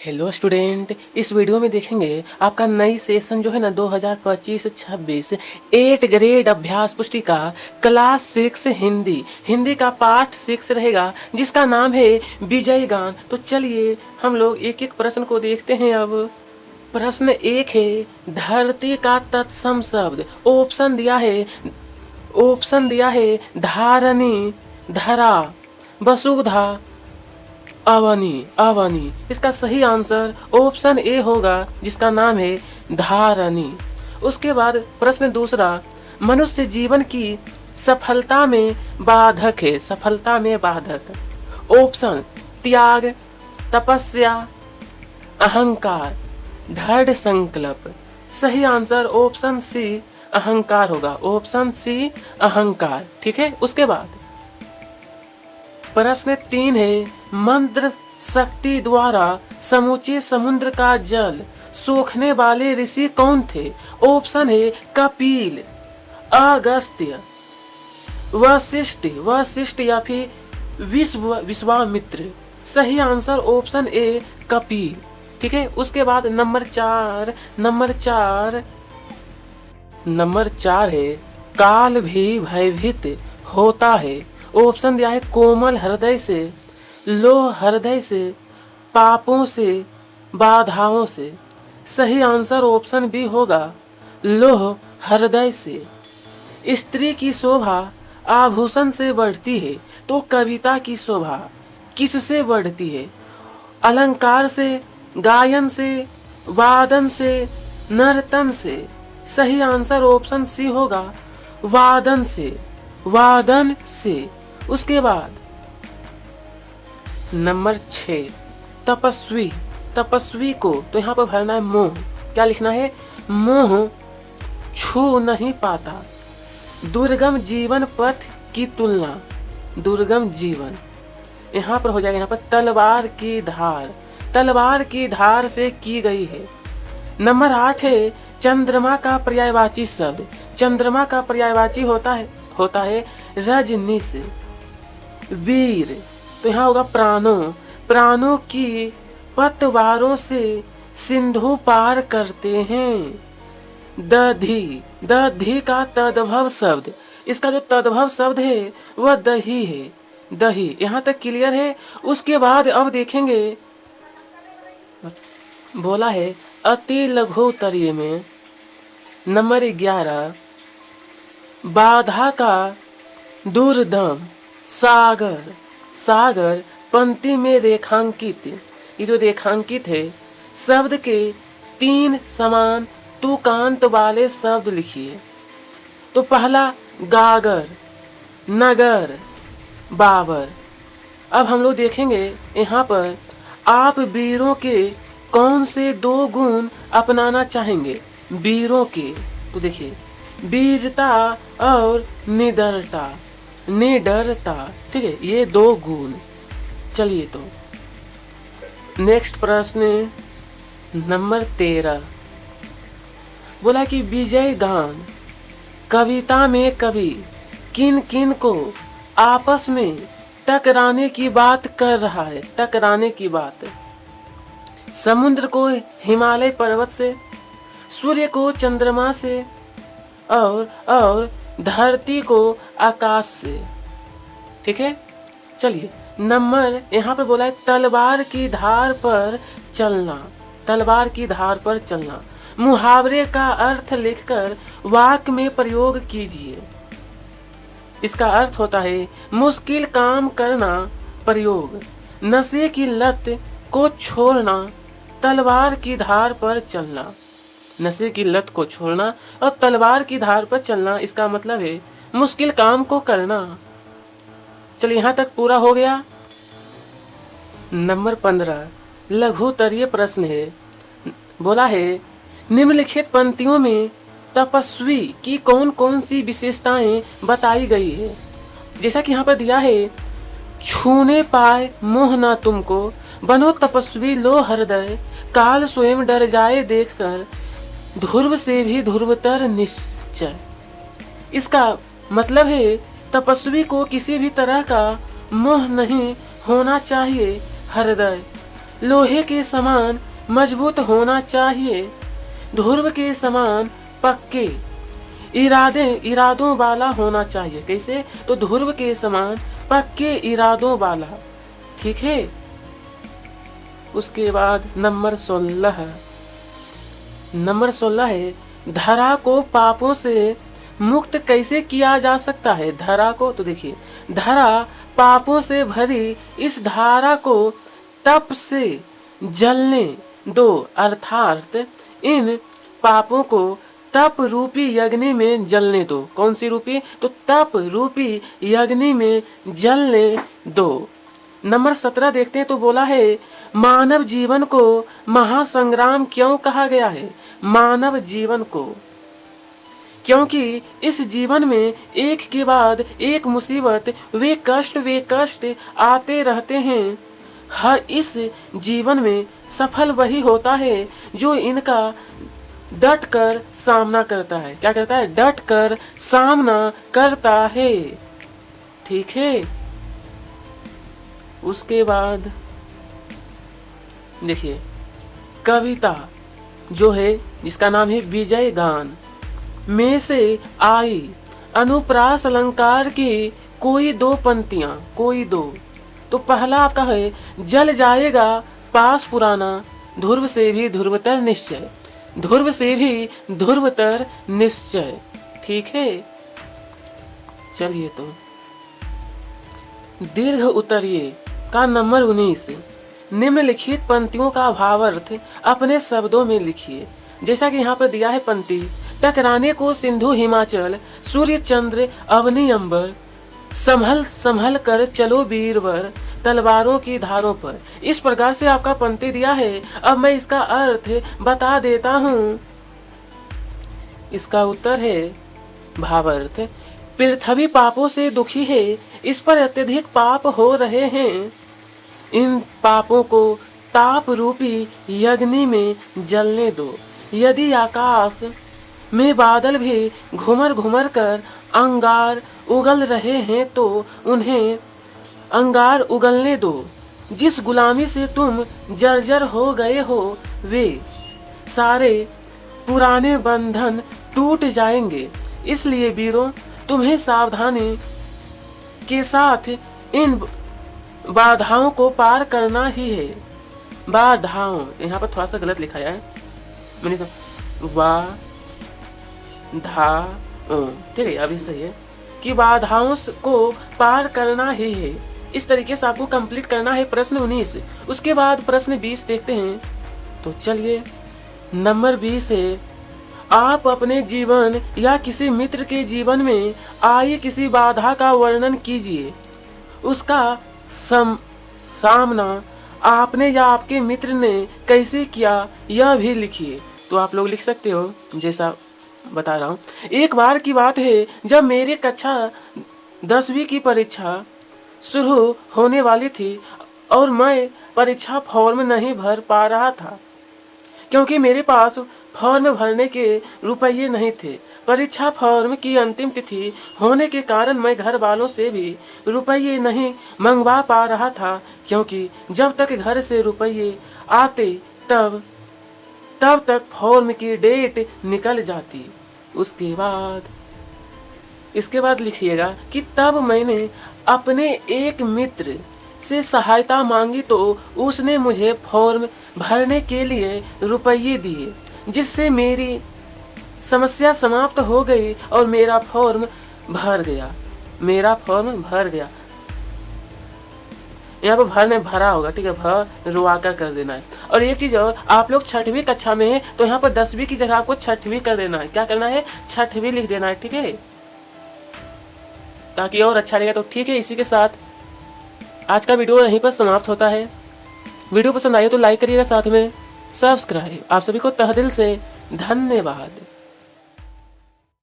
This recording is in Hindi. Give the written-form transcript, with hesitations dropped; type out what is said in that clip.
हेलो स्टूडेंट, इस वीडियो में देखेंगे आपका नई सेशन जो है ना 2025-26 8 ग्रेड अभ्यास पुस्तिका क्लास 6 हिंदी का पार्ट 6 रहेगा जिसका नाम है विजय गान। तो चलिए हम लोग एक एक प्रश्न को देखते हैं। अब प्रश्न 1 है, धरती का तत्सम शब्द। ऑप्शन दिया है धारणी, धरा, वसुधा, अवनी। इसका सही आंसर ऑप्शन ए होगा जिसका नाम है धारणी। उसके बाद प्रश्न दूसरा, मनुष्य जीवन की सफलता में बाधक है। ऑप्शन त्याग, तपस्या, अहंकार, दृढ़ संकल्प। सही आंसर ऑप्शन सी अहंकार होगा। ऑप्शन सी अहंकार। ठीक है। उसके बाद प्रश्न 3 है, मंत्र शक्ति द्वारा समूचे समुद्र का जल सोखने वाले ऋषि कौन थे? ऑप्शन है कपिल, अगस्त्य, वशिष्ठ या फिर विश्वामित्र। सही आंसर ऑप्शन ए कपिल। ठीक है। उसके बाद नंबर चार है, काल भी भयभीत होता है। ऑप्शन दिया है कोमल हृदय से, लोह हृदय से, पापों से, बाधाओं से। सही आंसर ऑप्शन बी होगा लोह हृदय से। स्त्री की शोभा आभूषण से बढ़ती है तो कविता की शोभा किससे बढ़ती है? अलंकार से, गायन से, वादन से, नर्तन से। सही आंसर ऑप्शन सी होगा वादन से। उसके बाद नंबर 6, तपस्वी को तो यहाँ पर भरना है मोह। क्या लिखना है? मोह छू नहीं पाता। दुर्गम जीवन पथ की तुलना, दुर्गम जीवन यहाँ पर हो जाएगा। यहाँ पर तलवार की धार से की गई है। नंबर 8 है, चंद्रमा का पर्यायवाची शब्द। चंद्रमा का पर्यायवाची होता है रजनीश। वीर तो यहाँ होगा प्राणों की पतवारों से सिंधु पार करते हैं। दधी का तद्भव शब्द, इसका जो तद्भव शब्द है वह दही है। दही यहाँ तक क्लियर है। उसके बाद अब देखेंगे, बोला है अति लघु उत्तरीय में नंबर 11, बाधा का दुर्दम सागर पंक्ति में रेखांकित। ये जो रेखांकित है शब्द के 3 समान तुकांत वाले शब्द लिखिए। तो पहला गागर, नगर, बाबर। अब हम लोग देखेंगे यहाँ पर आप वीरों के कौन से 2 गुण अपनाना चाहेंगे? वीरों के तो देखिए वीरता और निडरता। ठीक है, ये 2 गुण। चलिए तो नेक्स्ट प्रश्न नंबर 13, बोला कि विजय गान कविता में कवि किन किन को आपस में टकराने की बात कर रहा है? टकराने की बात, समुद्र को हिमालय पर्वत से, सूर्य को चंद्रमा से और धरती को आकाश से। ठीक है। चलिए नंबर यहाँ पर बोला है तलवार की धार पर चलना। मुहावरे का अर्थ लिखकर वाक्य में प्रयोग कीजिए। इसका अर्थ होता है मुश्किल काम करना। प्रयोग, नशे की लत को छोड़ना, तलवार की धार पर चलना। नशे की लत को छोड़ना और तलवार की धार पर चलना, इसका मतलब है मुश्किल काम को करना। चलिए यहाँ तक पूरा हो गया। नंबर 15 लघुतरीय प्रश्न है। बोला है निम्नलिखित पंक्तियों में तपस्वी की कौन कौन सी विशेषताएं बताई गई है? जैसा कि यहाँ पर दिया है, छूने पाए मोह ना तुमको, बनो तपस्वी लो हृदय, काल स्वयं डर जाए देखकर, ध्रुव से भी ध्रुवतर निश्चय। इसका मतलब है तपस्वी को किसी भी तरह का मोह नहीं होना चाहिए हृदय, लोहे के समान मजबूत होना चाहिए, ध्रुव के समान पक्के इरादों वाला होना चाहिए। कैसे? तो ध्रुव के समान पक्के इरादों वाला। ठीक है। उसके बाद नंबर 16 है, धरा को पापों से मुक्त कैसे किया जा सकता है? धरा को, तो देखिए, धरा पापों से भरी इस धारा को तप से जलने दो, अर्थात इन पापों को तप रूपी अग्नि में जलने दो। कौन सी रूपी? तो तप रूपी अग्नि में जलने दो। नंबर 17 देखते हैं, तो बोला है, मानव जीवन को महासंग्राम क्यों कहा गया है? मानव जीवन को क्योंकि इस जीवन में एक के बाद एक मुसीबत, वे कष्ट आते रहते हैं। हर इस जीवन में सफल वही होता है जो इनका डट कर सामना करता है। क्या करता है? डट कर सामना करता है। ठीक है। उसके बाद देखिए, कविता जो है, जिसका नाम है विजय गान में से आई अनुप्रास अलंकार की कोई दो पंक्तियां, कोई दो। तो पहला आपका है, जल जाएगा पास पुराना, ध्रुव से भी ध्रुवतर निश्चय, ध्रुव से भी ध्रुवतर निश्चय। ठीक है। चलिए, तो दीर्घ उत्तरीय का नंबर 19, निम्नलिखित पंक्तियों का भावार्थ अपने शब्दों में लिखिए। जैसा कि यहाँ पर दिया है पंक्ति, टकराने को सिंधु हिमाचल, सूर्य चंद्र अवनी अंबर, संभल संभल कर चलो वीरवर, तलवारों की धारों पर। इस प्रकार से आपका पंक्ति दिया है। अब मैं इसका अर्थ बता देता हूँ। इसका उत्तर है भावार्थ, पृथ्वी पापों से दुखी है, इस पर अत्यधिक पाप हो रहे हैं। इन पापों को ताप रूपी अग्नि में जलने दो। यदि आकाश में बादल भी घुमर घुमर कर अंगार उगल रहे हैं तो उन्हें अंगार उगलने दो। जिस गुलामी से तुम जर्जर हो गए हो, वे सारे पुराने बंधन टूट जाएंगे। इसलिए वीरों, तुम्हें सावधानी के साथ इन बाधाओं को पार करना ही है। बाधाओं, यहाँ पर थोड़ा सा गलत लिखा है, मैंने ठीक है, अभी सही है कि बाधाओं को पार करना ही है। इस तरीके से आपको कंप्लीट करना है प्रश्न 19। उसके बाद प्रश्न 20 देखते हैं। तो चलिए, नंबर 20 है, आप अपने जीवन या किसी मित्र के जीवन में आई किसी बाधा का वर्णन कीजिए। उसका सामना आपने या आपके मित्र ने कैसे किया, यह भी लिखिए। तो आप लोग लिख सकते हो, जैसा बता रहा हूँ। एक बार की बात है, जब मेरे कक्षा 10वीं की परीक्षा शुरू होने वाली थी और मैं परीक्षा फॉर्म नहीं भर पा रहा था क्योंकि मेरे पास फॉर्म भरने के रुपये नहीं थे। परीक्षा फॉर्म की अंतिम तिथि होने के कारण मैं घर वालों से भी रुपये नहीं मंगवा पा रहा था, क्योंकि जब तक घर से रुपये आते तब तक फॉर्म की डेट निकल जाती। इसके बाद लिखिएगा कि तब मैंने अपने एक मित्र से सहायता मांगी तो उसने मुझे फॉर्म भरने के लिए रुपये दिए, जिससे मेरी समस्या समाप्त हो गई और मेरा फॉर्म भर गया। यहाँ पर भरा होगा, ठीक है, भर रुआकर कर देना है। और एक चीज और, आप लोग 6वीं कक्षा में है तो यहाँ पर 10वीं की जगह आपको 6वीं कर देना है। क्या करना है? 6वीं लिख देना है, ठीक है, ताकि और अच्छा रहेगा। तो ठीक है, इसी के साथ आज का वीडियो यहीं पर समाप्त होता है। वीडियो पसंद आए तो लाइक करिएगा, साथ में सब्सक्राइब। आप सभी को तहे दिल से धन्यवाद।